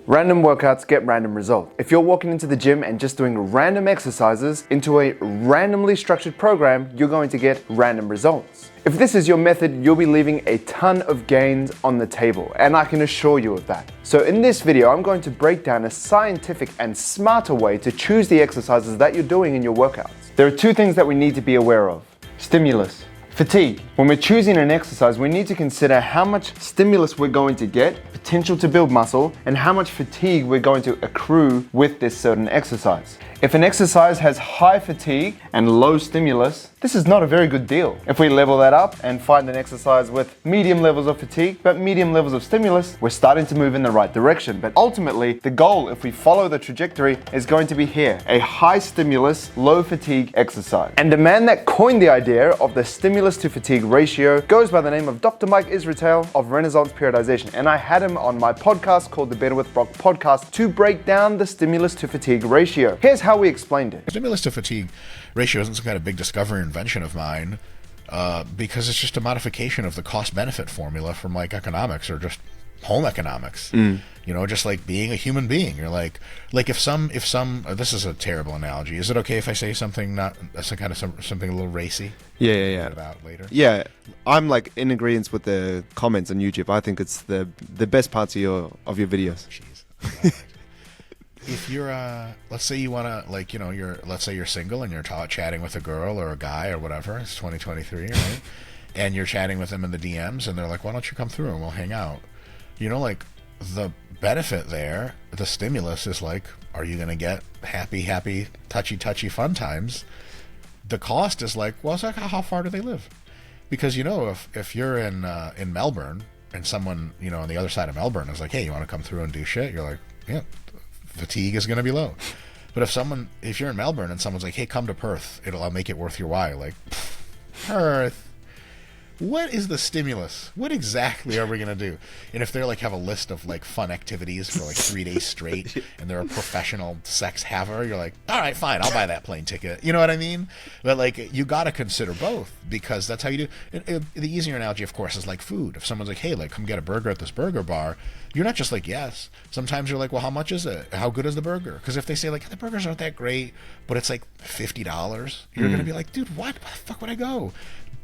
Random workouts get random results. If you're walking into the gym and just doing random exercises into a randomly structured program, you're going to get random results. If this is your method, you'll be leaving a ton of gains on the table, and I can assure you of that. So in this video, I'm going to break down a scientific and smarter way to choose the exercises that you're doing in your workouts. There are two things that we need to be aware of: stimulus, fatigue. When we're choosing an exercise, we need to consider how much stimulus we're going to get, potential to build muscle, and how much fatigue we're going to accrue with this certain exercise. If an exercise has high fatigue and low stimulus, this is not a very good deal. If we level that up and find an exercise with medium levels of fatigue but medium levels of stimulus, we're starting to move in the right direction. But ultimately, the goal, if we follow the trajectory, is going to be here: a high stimulus, low fatigue exercise. And the man that coined the idea of the stimulus to fatigue ratio goes by the name of Dr. Mike Israetel of Renaissance Periodization. And I had him on my podcast called the Better with Brock podcast to break down the stimulus to fatigue ratio. Here's how we explained it. Stimulus to fatigue ratio isn't some kind of big discovery or invention of mine, because it's just a modification of the cost-benefit formula from like economics or just home economics. You know, just like being a human being. You're like if some this is a terrible analogy. Is it okay if I say something something a little racy? Yeah. About later. Yeah, I'm like in agreement with the comments on YouTube. I think it's the best parts of your videos. Jeez. If you're, let's say you want to, like, you know, let's say you're single and you're chatting with a girl or a guy or whatever, it's 2023, right? And you're chatting with them in the DMs and they're like, why don't you come through and we'll hang out? You know, like, the benefit there, the stimulus is like, are you going to get happy, touchy fun times? The cost is like, well, it's like, how far do they live? Because, you know, if you're in Melbourne and someone, you know, on the other side of Melbourne is like, hey, you want to come through and do shit? You're like, yeah. Fatigue is going to be low. But if you're in Melbourne and someone's like, hey, come to Perth, I'll make it worth your while. Like, Perth, what is the stimulus? What exactly are we going to do? And if they're like have a list of like fun activities for like 3 days straight and they're a professional sex haver, you're like, all right, fine, I'll buy that plane ticket. You know what I mean? But like, you got to consider both, because that's how you do. The easier analogy, of course, is like food. If someone's like, hey, like, come get a burger at this burger bar, you're not just like, yes. Sometimes you're like, well, how much is it? How good is the burger? Because if they say like, the burgers aren't that great, but it's like $50, you're going to be like, dude, what? Why the fuck would I go?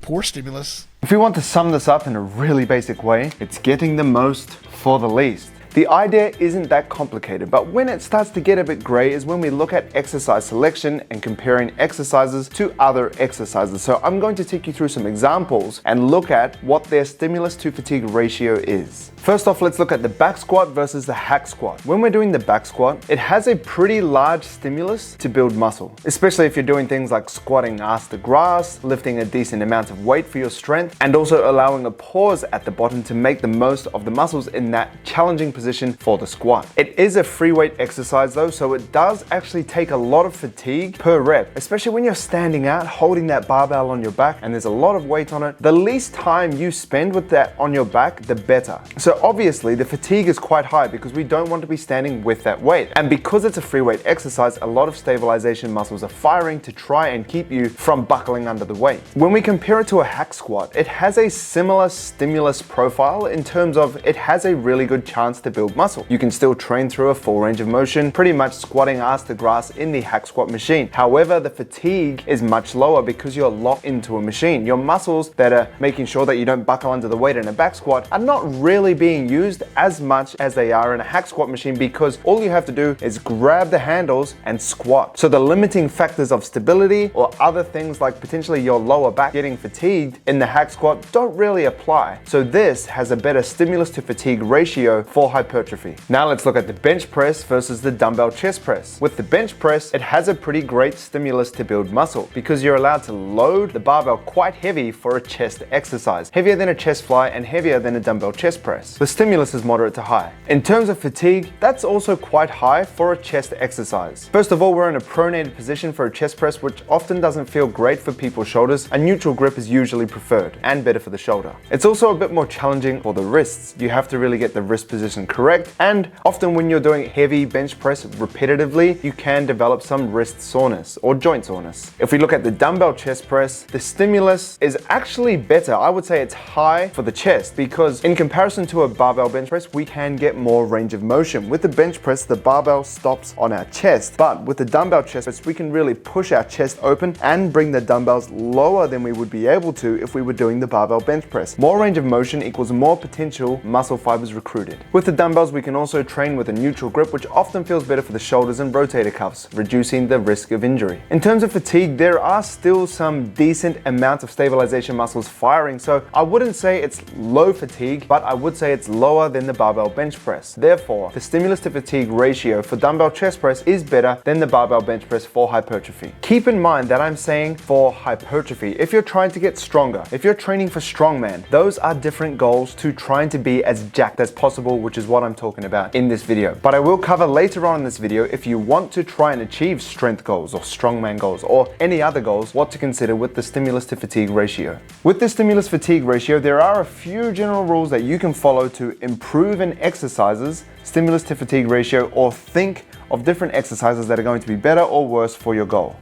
Poor stimulus. If we want to sum this up in a really basic way, it's getting the most for the least. The idea isn't that complicated, but when it starts to get a bit gray is when we look at exercise selection and comparing exercises to other exercises. So I'm going to take you through some examples and look at what their stimulus to fatigue ratio is. First off, let's look at the back squat versus the hack squat. When we're doing the back squat, it has a pretty large stimulus to build muscle, especially if you're doing things like squatting ass to grass, lifting a decent amount of weight for your strength, and also allowing a pause at the bottom to make the most of the muscles in that challenging position for the squat. It is a free weight exercise though, so it does actually take a lot of fatigue per rep, especially when you're standing out holding that barbell on your back and there's a lot of weight on it. The least time you spend with that on your back, the better. So obviously the fatigue is quite high because we don't want to be standing with that weight. And because it's a free weight exercise, a lot of stabilization muscles are firing to try and keep you from buckling under the weight. When we compare it to a hack squat, it has a similar stimulus profile in terms of it has a really good chance to build muscle. You can still train through a full range of motion, pretty much squatting ass to grass in the hack squat machine. However, the fatigue is much lower because you're locked into a machine. Your muscles that are making sure that you don't buckle under the weight in a back squat are not really being used as much as they are in a hack squat machine, because all you have to do is grab the handles and squat. So the limiting factors of stability or other things like potentially your lower back getting fatigued in the hack squat don't really apply. So this has a better stimulus to fatigue ratio for hypertrophy. Now let's look at the bench press versus the dumbbell chest press. With the bench press, it has a pretty great stimulus to build muscle because you're allowed to load the barbell quite heavy for a chest exercise, heavier than a chest fly and heavier than a dumbbell chest press. The stimulus is moderate to high. In terms of fatigue, that's also quite high for a chest exercise. First of all, we're in a pronated position for a chest press, which often doesn't feel great for people's shoulders. A neutral grip is usually preferred and better for the shoulder. It's also a bit more challenging for the wrists. You have to really get the wrist position incorrect, and often when you're doing heavy bench press repetitively, you can develop some wrist soreness or joint soreness. If we look at the dumbbell chest press, the stimulus is actually better. I would say it's high for the chest because in comparison to a barbell bench press, we can get more range of motion. With the bench press, the barbell stops on our chest, but with the dumbbell chest press, we can really push our chest open and bring the dumbbells lower than we would be able to if we were doing the barbell bench press. More range of motion equals more potential muscle fibers recruited. With the dumbbells, we can also train with a neutral grip, which often feels better for the shoulders and rotator cuffs, reducing the risk of injury. In terms of fatigue, there are still some decent amounts of stabilization muscles firing, so I wouldn't say it's low fatigue, but I would say it's lower than the barbell bench press. Therefore, the stimulus to fatigue ratio for dumbbell chest press is better than the barbell bench press for hypertrophy. Keep in mind that I'm saying for hypertrophy. If you're trying to get stronger, if you're training for strongman, those are different goals to trying to be as jacked as possible, which is what I'm talking about in this video. But I will cover later on in this video if you want to try and achieve strength goals or strongman goals or any other goals, what to consider with the stimulus to fatigue ratio. With the stimulus fatigue ratio, there are a few general rules that you can follow to improve an exercise's stimulus to fatigue ratio or think of different exercises that are going to be better or worse for your goal.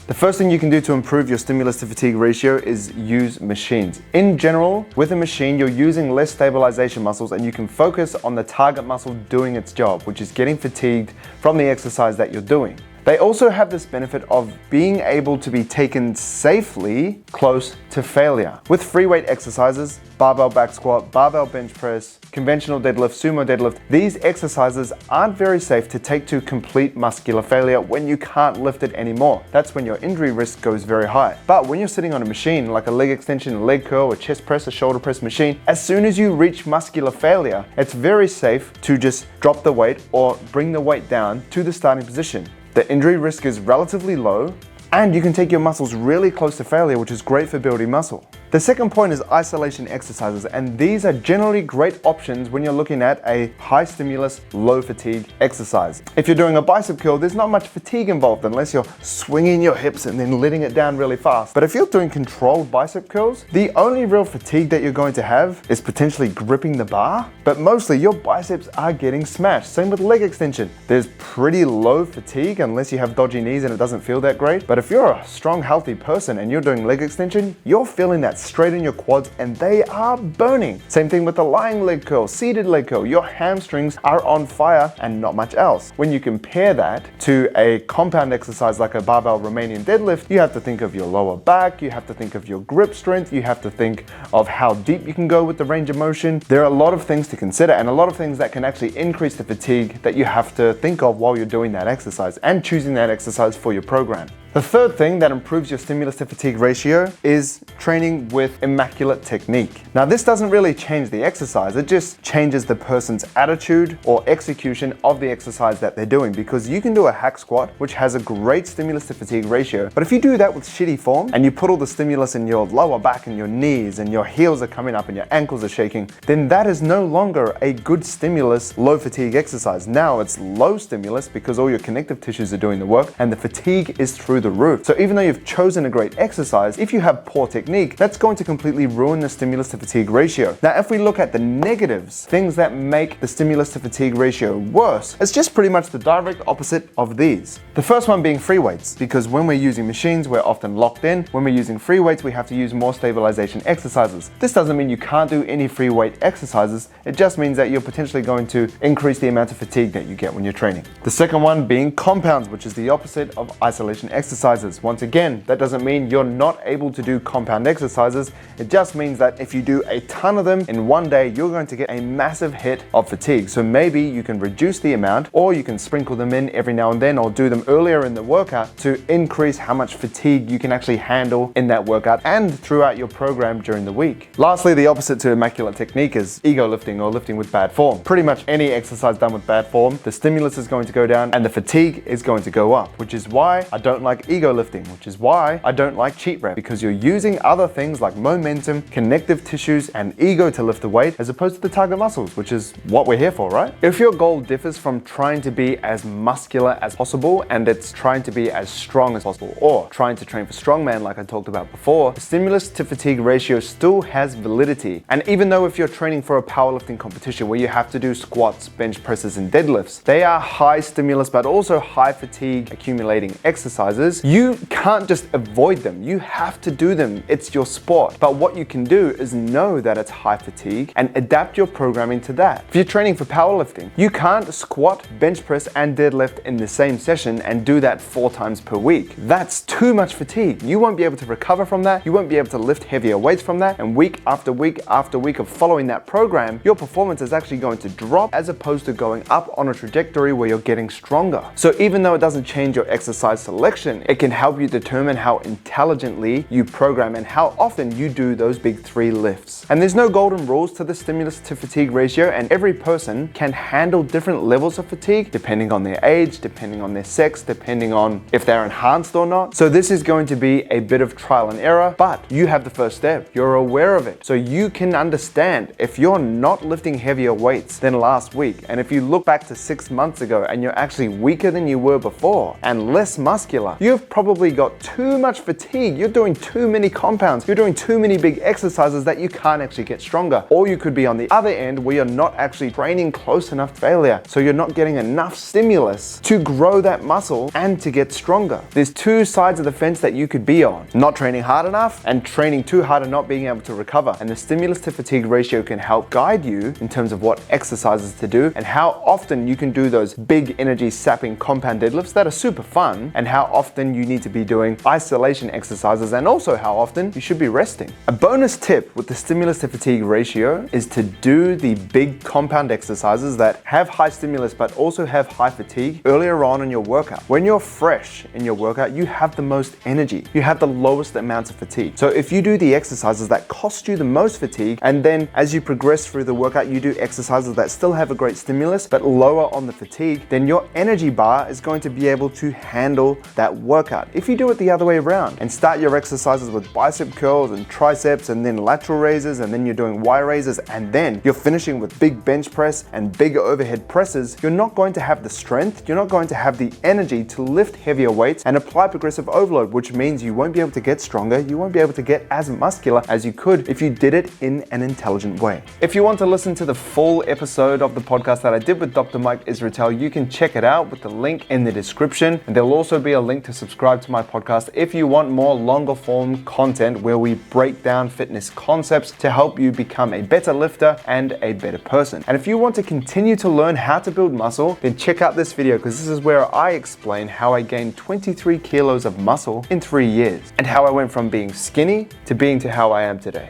The first thing you can do to improve your stimulus to fatigue ratio is use machines. In general, with a machine, you're using less stabilization muscles and you can focus on the target muscle doing its job, which is getting fatigued from the exercise that you're doing. They also have this benefit of being able to be taken safely close to failure. With free weight exercises, barbell back squat, barbell bench press, conventional deadlift, sumo deadlift, these exercises aren't very safe to take to complete muscular failure when you can't lift it anymore. That's when your injury risk goes very high. But when you're sitting on a machine like a leg extension, a leg curl, a chest press, a shoulder press machine, as soon as you reach muscular failure, it's very safe to just drop the weight or bring the weight down to the starting position. The injury risk is relatively low, and you can take your muscles really close to failure, which is great for building muscle. The second point is isolation exercises, and these are generally great options when you're looking at a high stimulus, low fatigue exercise. If you're doing a bicep curl, there's not much fatigue involved unless you're swinging your hips and then letting it down really fast. But if you're doing controlled bicep curls, the only real fatigue that you're going to have is potentially gripping the bar, but mostly your biceps are getting smashed. Same with leg extension. There's pretty low fatigue unless you have dodgy knees and it doesn't feel that great. But if you're a strong, healthy person and you're doing leg extension, you're feeling that straight in your quads and they are burning. Same thing with the lying leg curl, seated leg curl. Your hamstrings are on fire and not much else. When you compare that to a compound exercise like a barbell Romanian deadlift, you have to think of your lower back, you have to think of your grip strength, you have to think of how deep you can go with the range of motion. There are a lot of things to consider and a lot of things that can actually increase the fatigue that you have to think of while you're doing that exercise and choosing that exercise for your program. The third thing that improves your stimulus to fatigue ratio is training with immaculate technique. Now, this doesn't really change the exercise, it just changes the person's attitude or execution of the exercise that they're doing, because you can do a hack squat, which has a great stimulus to fatigue ratio, but if you do that with shitty form and you put all the stimulus in your lower back and your knees and your heels are coming up and your ankles are shaking, then that is no longer a good stimulus, low fatigue exercise. Now it's low stimulus because all your connective tissues are doing the work and the fatigue is through the roof. So even though you've chosen a great exercise, if you have poor technique, that's going to completely ruin the stimulus to fatigue ratio. Now, if we look at the negatives, things that make the stimulus to fatigue ratio worse, it's just pretty much the direct opposite of these. The first one being free weights, because when we're using machines, we're often locked in. When we're using free weights, we have to use more stabilization exercises. This doesn't mean you can't do any free weight exercises. It just means that you're potentially going to increase the amount of fatigue that you get when you're training. The second one being compounds, which is the opposite of isolation exercises. Once again, that doesn't mean you're not able to do compound exercises. It just means that if you do a ton of them in one day, you're going to get a massive hit of fatigue. So maybe you can reduce the amount, or you can sprinkle them in every now and then, or do them earlier in the workout to increase how much fatigue you can actually handle in that workout and throughout your program during the week. Lastly, the opposite to immaculate technique is ego lifting or lifting with bad form. Pretty much any exercise done with bad form, the stimulus is going to go down and the fatigue is going to go up, which is why I don't like like ego lifting, which is why I don't like cheat rep, because you're using other things like momentum, connective tissues, and ego to lift the weight as opposed to the target muscles, which is what we're here for, right? If your goal differs from trying to be as muscular as possible and it's trying to be as strong as possible, or trying to train for strongman like I talked about before, the stimulus to fatigue ratio still has validity. And even though if you're training for a powerlifting competition where you have to do squats, bench presses, and deadlifts, they are high stimulus but also high fatigue accumulating exercises, you can't just avoid them. You have to do them. It's your sport. But what you can do is know that it's high fatigue and adapt your programming to that. If you're training for powerlifting, you can't squat, bench press, and deadlift in the same session and do that 4 times per week. That's too much fatigue. You won't be able to recover from that. You won't be able to lift heavier weights from that. And week after week after week of following that program, your performance is actually going to drop as opposed to going up on a trajectory where you're getting stronger. So even though it doesn't change your exercise selection, it can help you determine how intelligently you program and how often you do those big 3 lifts. And there's no golden rules to the stimulus to fatigue ratio, and every person can handle different levels of fatigue depending on their age, depending on their sex, depending on if they're enhanced or not. So this is going to be a bit of trial and error, but you have the first step. You're aware of it. So you can understand if you're not lifting heavier weights than last week, and if you look back to 6 months ago and you're actually weaker than you were before and less muscular, you've probably got too much fatigue. You're doing too many compounds. You're doing too many big exercises that you can't actually get stronger. Or you could be on the other end where you're not actually training close enough to failure. So you're not getting enough stimulus to grow that muscle and to get stronger. There's 2 sides of the fence that you could be on. Not training hard enough and training too hard and not being able to recover. And the stimulus to fatigue ratio can help guide you in terms of what exercises to do and how often you can do those big energy sapping compound deadlifts that are super fun, and how often you need to be doing isolation exercises, and also how often you should be resting. A bonus tip with the stimulus to fatigue ratio is to do the big compound exercises that have high stimulus but also have high fatigue earlier on in your workout. When you're fresh in your workout, you have the most energy. You have the lowest amounts of fatigue. So if you do the exercises that cost you the most fatigue, and then as you progress through the workout, you do exercises that still have a great stimulus but lower on the fatigue, then your energy bar is going to be able to handle that workout. If you do it the other way around and start your exercises with bicep curls and triceps and then lateral raises, and then you're doing Y raises, and then you're finishing with big bench press and big overhead presses, you're not going to have the strength, you're not going to have the energy to lift heavier weights and apply progressive overload, which means you won't be able to get stronger, you won't be able to get as muscular as you could if you did it in an intelligent way. If you want to listen to the full episode of the podcast that I did with Dr. Mike Israetel, you can check it out with the link in the description, and there'll also be a link to subscribe to my podcast if you want more longer form content where we break down fitness concepts to help you become a better lifter and a better person. And if you want to continue to learn how to build muscle, then check out this video, because this is where I explain how I gained 23 kilos of muscle in 3 years and how I went from being skinny to being to how I am today.